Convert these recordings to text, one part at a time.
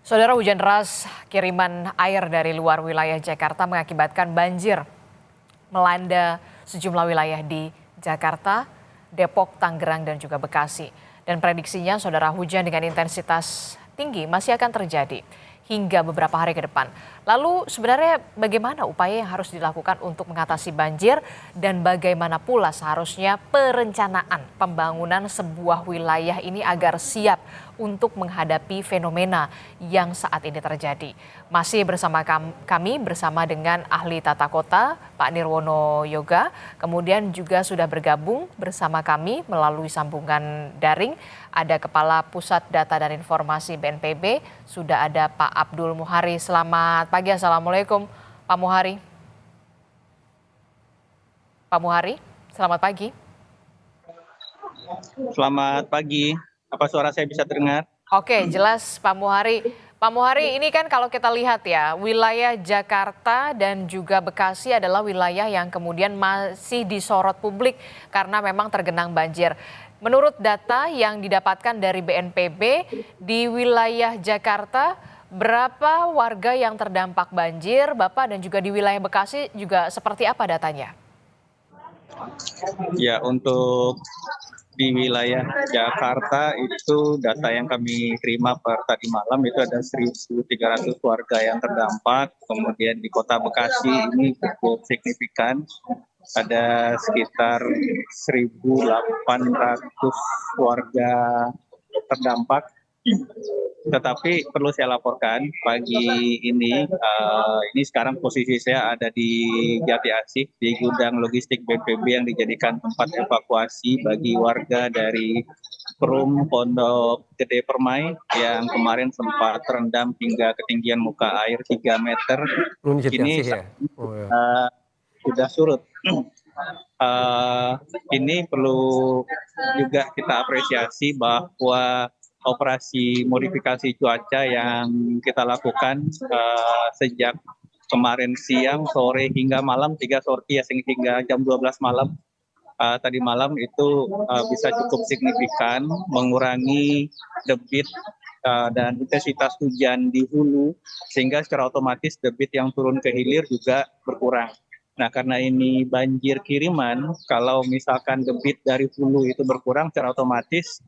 Saudara, hujan deras kiriman air dari luar wilayah Jakarta mengakibatkan banjir melanda sejumlah wilayah di Jakarta, Depok, Tangerang, dan juga Bekasi. Dan prediksinya, saudara, hujan dengan intensitas tinggi masih akan terjadi hingga beberapa hari ke depan. Lalu sebenarnya bagaimana upaya yang harus dilakukan untuk mengatasi banjir dan bagaimana pula seharusnya perencanaan pembangunan sebuah wilayah ini agar siap untuk menghadapi fenomena yang saat ini terjadi. Masih bersama kami bersama dengan ahli tata kota Pak Nirwono Yoga, kemudian juga sudah bergabung bersama kami melalui sambungan daring ada Kepala Pusat Data dan Informasi BNPB, sudah ada Pak Abdul Muhari. Selamat pagi, Assalamualaikum Pak Muhari. Pak Muhari, selamat pagi. Selamat pagi, apa suara saya bisa terdengar? Oke, jelas Pak Muhari. Pak Muhari, ini kan kalau kita lihat ya, wilayah Jakarta dan juga Bekasi adalah wilayah yang kemudian masih disorot publik karena memang tergenang banjir. Menurut data yang didapatkan dari BNPB, di wilayah Jakarta berapa warga yang terdampak banjir, Bapak, dan juga di wilayah Bekasi juga seperti apa datanya? Ya, untuk di wilayah Jakarta itu data yang kami terima per tadi malam itu ada 1.300 warga yang terdampak. Kemudian di Kota Bekasi ini cukup signifikan, ada sekitar 1.800 warga terdampak. Tetapi perlu saya laporkan pagi ini sekarang posisi saya ada di Jati Asih di gudang logistik BNPB yang dijadikan tempat evakuasi bagi warga dari Perum Pondok Gede Permai yang kemarin sempat terendam hingga ketinggian muka air 3 meter. Ini Ya? sudah surut. Ini perlu juga kita apresiasi bahwa operasi modifikasi cuaca yang kita lakukan sejak kemarin siang, sore hingga malam, 3 sorti ya, hingga jam 12 malam. Tadi malam itu bisa cukup signifikan mengurangi debit dan intensitas hujan di hulu, sehingga secara otomatis debit yang turun ke hilir juga berkurang. Nah, karena ini banjir kiriman, kalau misalkan debit dari hulu itu berkurang, secara otomatis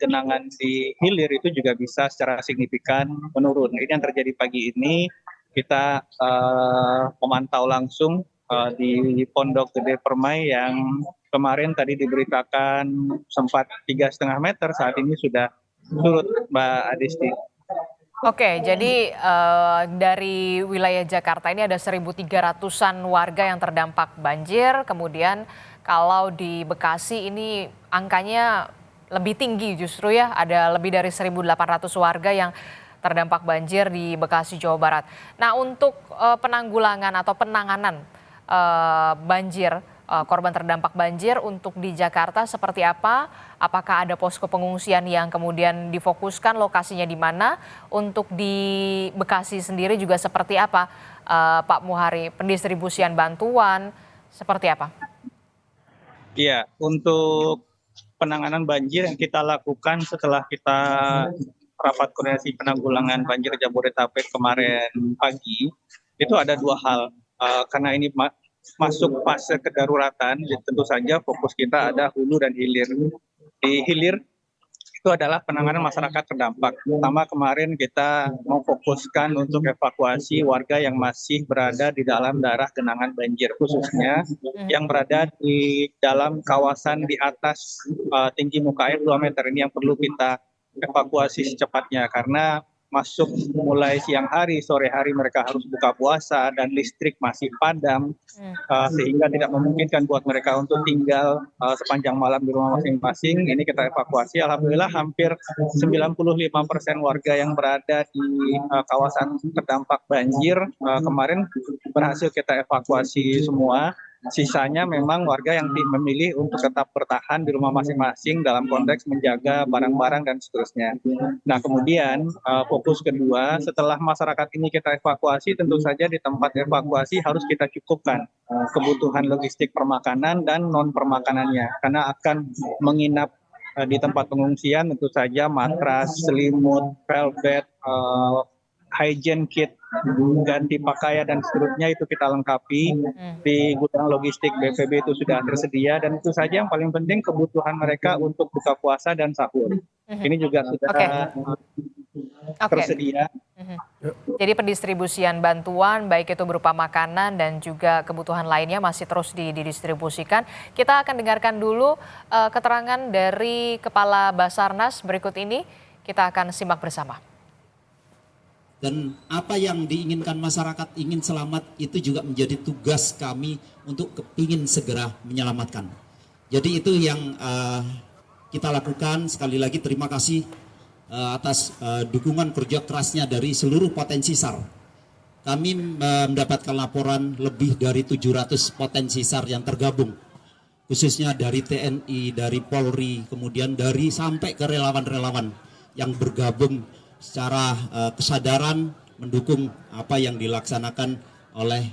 genangan di hilir itu juga bisa secara signifikan menurun. Ini yang terjadi pagi ini, kita memantau langsung di Pondok Gede Permai yang kemarin tadi diberitakan sempat 3,5 meter, saat ini sudah surut, Mbak Adisti. Oke, jadi dari wilayah Jakarta ini ada 1.300-an warga yang terdampak banjir, kemudian kalau di Bekasi ini angkanya lebih tinggi justru ya, ada lebih dari 1.800 warga yang terdampak banjir di Bekasi, Jawa Barat. Nah, untuk penanggulangan atau penanganan banjir, korban terdampak banjir untuk di Jakarta seperti apa? Apakah ada posko pengungsian yang kemudian difokuskan, lokasinya di mana? Untuk di Bekasi sendiri juga seperti apa, Pak Muhari? Pendistribusian bantuan seperti apa? Iya, untuk penanganan banjir yang kita lakukan setelah kita rapat koordinasi penanggulangan banjir Jabodetabek kemarin pagi, itu ada 2 hal. Karena ini masuk fase kedaruratan, tentu saja fokus kita ada hulu dan hilir. Di hilir itu adalah penanganan masyarakat terdampak. Pertama, kemarin kita memfokuskan untuk evakuasi warga yang masih berada di dalam daerah genangan banjir, khususnya yang berada di dalam kawasan di atas tinggi muka air 2 meter. Ini yang perlu kita evakuasi secepatnya, karena masuk mulai siang hari, sore hari mereka harus buka puasa dan listrik masih padam, sehingga tidak memungkinkan buat mereka untuk tinggal sepanjang malam di rumah masing-masing. Ini kita evakuasi, alhamdulillah hampir 95% warga yang berada di kawasan terdampak banjir kemarin berhasil kita evakuasi semua. Sisanya memang warga yang memilih untuk tetap bertahan di rumah masing-masing dalam konteks menjaga barang-barang dan seterusnya. Nah, kemudian fokus kedua, setelah masyarakat ini kita evakuasi, tentu saja di tempat evakuasi harus kita cukupkan kebutuhan logistik permakanan dan non permakanannya, karena akan menginap di tempat pengungsian tentu saja matras, selimut, velvet, hygiene kit, ganti pakaian dan seterusnya itu kita lengkapi. Di gudang logistik BPB itu sudah tersedia dan itu saja yang paling penting kebutuhan mereka untuk buka puasa dan sahur. Ini juga sudah tersedia. Jadi pendistribusian bantuan baik itu berupa makanan dan juga kebutuhan lainnya masih terus didistribusikan. Kita akan dengarkan dulu keterangan dari Kepala Basarnas berikut ini. Kita akan simak bersama. Dan apa yang diinginkan masyarakat ingin selamat itu juga menjadi tugas kami untuk ingin segera menyelamatkan. Jadi itu yang kita lakukan. Sekali lagi terima kasih atas dukungan kerja kerasnya dari seluruh potensi SAR. Kami mendapatkan laporan lebih dari 700 potensi SAR yang tergabung. Khususnya dari TNI, dari Polri, kemudian dari sampai ke relawan-relawan yang bergabung secara kesadaran mendukung apa yang dilaksanakan oleh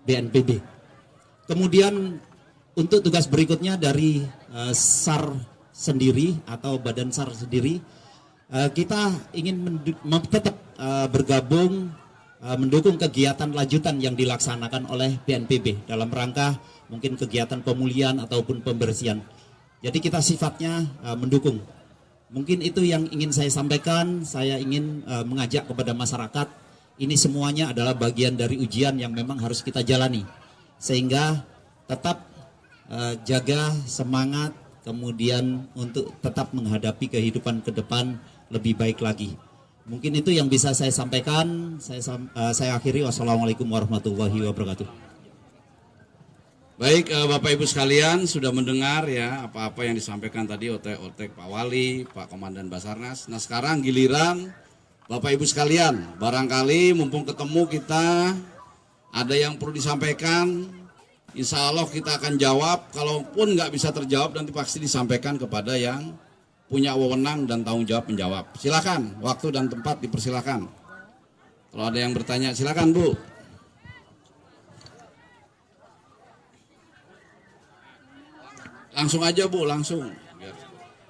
BNPB. Kemudian untuk tugas berikutnya dari SAR sendiri atau Badan SAR sendiri, kita ingin tetap bergabung mendukung kegiatan lanjutan yang dilaksanakan oleh BNPB dalam rangka mungkin kegiatan pemulihan ataupun pembersihan. Jadi kita sifatnya mendukung. Mungkin itu yang ingin saya sampaikan. Saya ingin mengajak kepada masyarakat, ini semuanya adalah bagian dari ujian yang memang harus kita jalani. Sehingga tetap jaga semangat, kemudian untuk tetap menghadapi kehidupan ke depan lebih baik lagi. Mungkin itu yang bisa saya sampaikan. Saya akhiri. Wassalamualaikum warahmatullahi wabarakatuh. Baik, Bapak Ibu sekalian sudah mendengar ya apa-apa yang disampaikan tadi otek-otek Pak Wali, Pak Komandan Basarnas. Nah sekarang giliran Bapak Ibu sekalian, barangkali mumpung ketemu kita ada yang perlu disampaikan, insya Allah kita akan jawab. Kalaupun nggak bisa terjawab nanti pasti disampaikan kepada yang punya wewenang dan tanggung jawab menjawab. Silakan, waktu dan tempat dipersilakan. Kalau ada yang bertanya silakan Bu. Langsung aja Bu, langsung.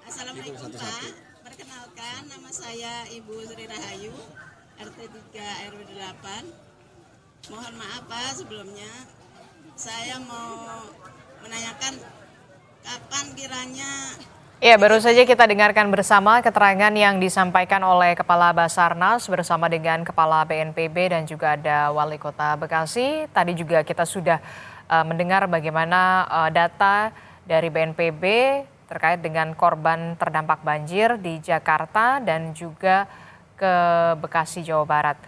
Assalamualaikum Pak, perkenalkan nama saya Ibu Sri Rahayu, RT 3 RW 8. Mohon maaf Pak sebelumnya, saya mau menanyakan kapan kiranya. Ya, baru saja kita dengarkan bersama keterangan yang disampaikan oleh Kepala Basarnas bersama dengan Kepala BNPB dan juga ada Wali Kota Bekasi. Tadi juga kita sudah mendengar bagaimana data dari BNPB terkait dengan korban terdampak banjir di Jakarta dan juga ke Bekasi, Jawa Barat.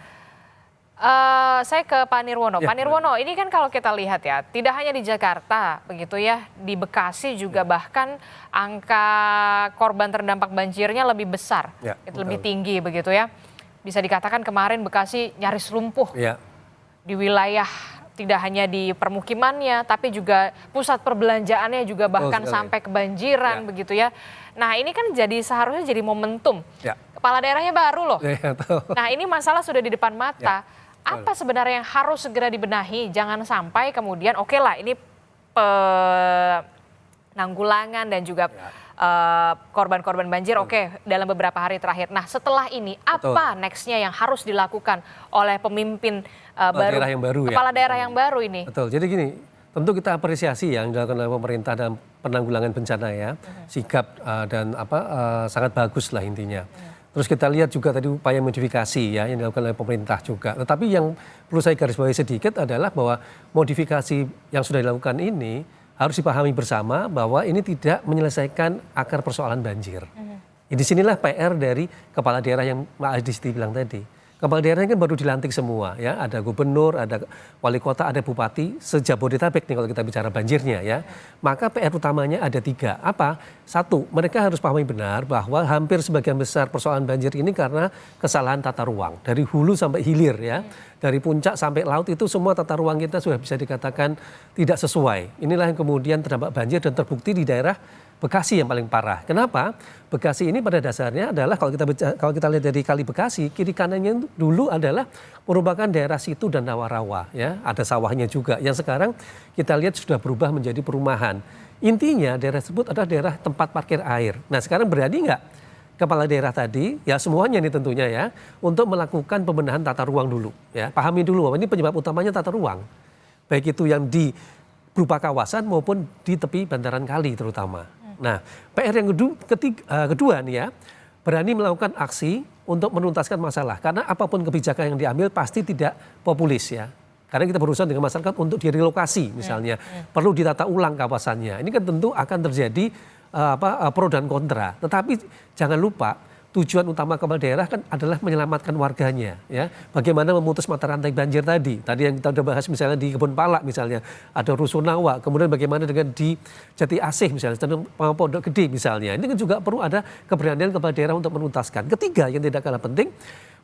Saya ke Pak Nirwono. Pak Nirwono, ini kan kalau kita lihat ya, tidak hanya di Jakarta begitu ya, di Bekasi juga bahkan angka korban terdampak banjirnya lebih besar, lebih tinggi begitu ya. Bisa dikatakan kemarin Bekasi nyaris lumpuh di wilayah. Tidak hanya di permukimannya, tapi juga pusat perbelanjaannya juga bahkan sampai kebanjiran begitu ya. Nah ini kan seharusnya jadi momentum. Kepala daerahnya baru loh. Nah ini masalah sudah di depan mata. Apa sebenarnya yang harus segera dibenahi? Jangan sampai kemudian oke lah ini penanggulangan dan juga korban-korban banjir dalam beberapa hari terakhir. Nah setelah ini apa nextnya yang harus dilakukan oleh pemimpin kepala daerah yang baru ini? Betul, jadi gini, tentu kita apresiasi yang dilakukan oleh pemerintah dalam penanggulangan bencana ya, sigap dan sangat bagus lah intinya. Terus kita lihat juga tadi upaya modifikasi ya yang dilakukan oleh pemerintah juga. Tetapi yang perlu saya garis bawahi sedikit adalah bahwa modifikasi yang sudah dilakukan ini harus dipahami bersama bahwa ini tidak menyelesaikan akar persoalan banjir. Di sinilah PR dari kepala daerah yang Mbak Adisti bilang tadi. Kepala daerahnya kan baru dilantik semua ya, ada gubernur, ada wali kota, ada bupati, se-Jabodetabek nih kalau kita bicara banjirnya ya. Maka PR utamanya ada 3. Apa? 1, mereka harus pahami benar bahwa hampir sebagian besar persoalan banjir ini karena kesalahan tata ruang. Dari hulu sampai hilir ya, dari puncak sampai laut itu semua tata ruang kita sudah bisa dikatakan tidak sesuai. Inilah yang kemudian terdampak banjir dan terbukti di daerah Bekasi yang paling parah. Kenapa? Bekasi ini pada dasarnya adalah kalau kita lihat dari Kali Bekasi, kiri kanannya dulu adalah merupakan daerah situ dan rawa-rawa ya, ada sawahnya juga. Yang sekarang kita lihat sudah berubah menjadi perumahan. Intinya daerah tersebut adalah daerah tempat parkir air. Nah sekarang berani nggak kepala daerah tadi, ya semuanya nih tentunya ya, untuk melakukan pembenahan tata ruang dulu. Ya, pahami dulu bahwa ini penyebab utamanya tata ruang. Baik itu yang di berupa kawasan maupun di tepi bantaran kali terutama. Nah, PR yang kedua nih ya, berani melakukan aksi untuk menuntaskan masalah. Karena apapun kebijakan yang diambil pasti tidak populis ya. Karena kita berurusan dengan masyarakat untuk direlokasi misalnya. Perlu ditata ulang kawasannya. Ini kan tentu akan terjadi pro dan kontra. Tetapi jangan lupa tujuan utama kepala daerah kan adalah menyelamatkan warganya ya. Bagaimana memutus mata rantai banjir tadi. Tadi yang kita sudah bahas misalnya di Kebun Pala misalnya ada Rusunawa, kemudian bagaimana dengan di Jati Asih misalnya, Pondok Gede misalnya. Ini kan juga perlu ada keberanian kepala daerah untuk menuntaskan. Ketiga yang tidak kalah penting,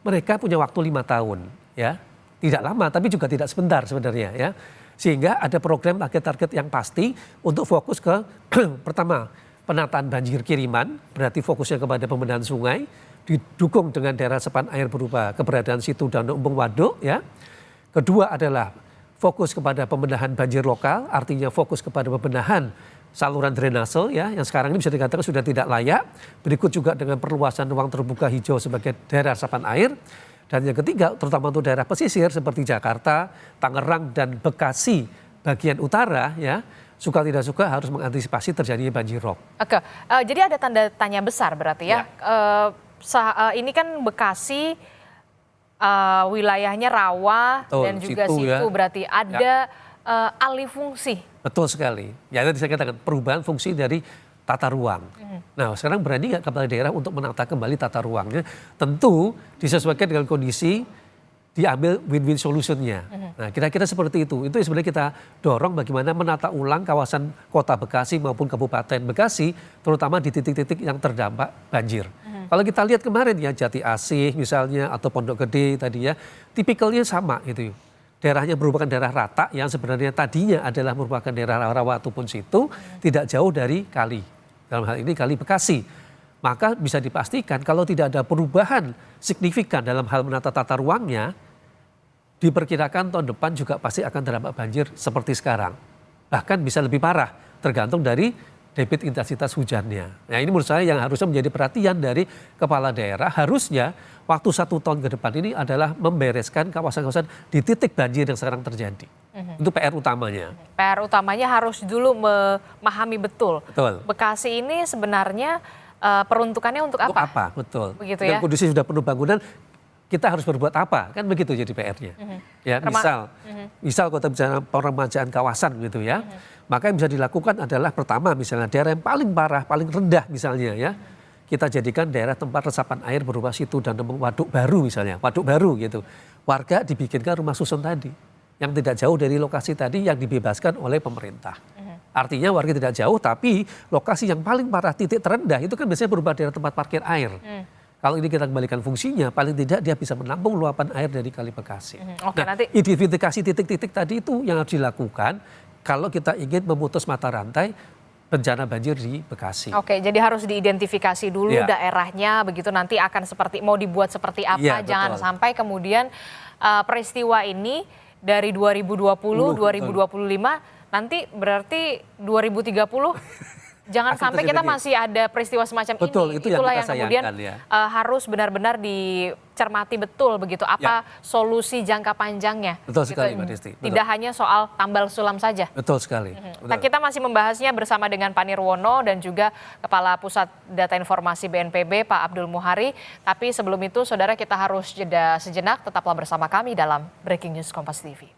mereka punya waktu 5 tahun ya. Tidak lama tapi juga tidak sebentar sebenarnya ya. Sehingga ada program target-target yang pasti untuk fokus ke pertama penataan banjir kiriman, berarti fokusnya kepada pembenahan sungai, didukung dengan daerah resapan air berupa keberadaan situ dan embung waduk ya. Kedua adalah fokus kepada pembenahan banjir lokal, artinya fokus kepada pembenahan saluran drainase ya, yang sekarang ini bisa dikatakan sudah tidak layak. Berikut juga dengan perluasan ruang terbuka hijau sebagai daerah resapan air. Dan yang ketiga, terutama untuk daerah pesisir seperti Jakarta, Tangerang, dan Bekasi bagian utara ya, suka tidak suka harus mengantisipasi terjadinya banjir rob. Oke, jadi ada tanda tanya besar berarti ya. Ini kan Bekasi wilayahnya rawa dan juga situ ya. Berarti ada alih fungsi. Betul sekali. Ya tadi saya katakan perubahan fungsi dari tata ruang. Nah sekarang berani nggak kepala daerah untuk menata kembali tata ruangnya? Tentu disesuaikan dengan kondisi, diambil win-win solutionnya. Nah kira-kira seperti itu. Itu sebenarnya kita dorong bagaimana menata ulang kawasan kota Bekasi maupun Kabupaten Bekasi, terutama di titik-titik yang terdampak banjir. Kalau kita lihat kemarin ya Jati Asih misalnya atau Pondok Gede tadi ya, tipikalnya sama gitu. Daerahnya merupakan daerah rata yang sebenarnya tadinya adalah merupakan daerah rawa ataupun situ, tidak jauh dari kali. Dalam hal ini Kali Bekasi. Maka bisa dipastikan kalau tidak ada perubahan signifikan dalam hal menata tata ruangnya, diperkirakan tahun depan juga pasti akan terdampak banjir seperti sekarang. Bahkan bisa lebih parah, tergantung dari debit intensitas hujannya. Nah ini menurut saya yang harusnya menjadi perhatian dari kepala daerah. Harusnya waktu 1 tahun ke depan ini adalah membereskan kawasan-kawasan di titik banjir yang sekarang terjadi. Itu PR utamanya. PR utamanya harus dulu memahami betul. Bekasi ini sebenarnya peruntukannya untuk apa? Untuk apa, betul. Begitu dan ya. kondisi sudah penuh bangunan, kita harus berbuat apa? Kan begitu jadi PR-nya. Ya, misal kota bicara peremajaan kawasan gitu ya. Maka yang bisa dilakukan adalah pertama misalnya daerah yang paling parah, paling rendah misalnya ya. Kita jadikan daerah tempat resapan air berupa situ dan waduk baru misalnya, waduk baru gitu. Warga dibikinkan rumah susun tadi yang tidak jauh dari lokasi tadi yang dibebaskan oleh pemerintah. Artinya warga tidak jauh tapi lokasi yang paling parah titik terendah itu kan biasanya berupa daerah tempat parkir air. Kalau ini kita kembalikan fungsinya, paling tidak dia bisa menampung luapan air dari Kali Bekasi. Nanti identifikasi titik-titik tadi itu yang harus dilakukan kalau kita ingin memutus mata rantai bencana banjir di Bekasi. Oke, jadi harus diidentifikasi dulu daerahnya, begitu nanti akan mau dibuat seperti apa. Jangan sampai kemudian peristiwa ini dari 2020, 2025, nanti berarti 2030... Jangan sampai kita masih ada peristiwa semacam ini. Itulah yang kemudian harus benar-benar dicermati betul begitu. Apa solusi jangka panjangnya. Betul sekali Mbak Desti. Tidak hanya soal tambal sulam saja. Betul sekali. Nah, kita masih membahasnya bersama dengan Pak Nirwono dan juga Kepala Pusat Data Informasi BNPB Pak Abdul Muhari. Tapi sebelum itu saudara kita harus jeda sejenak. Tetaplah bersama kami dalam Breaking News Kompas TV.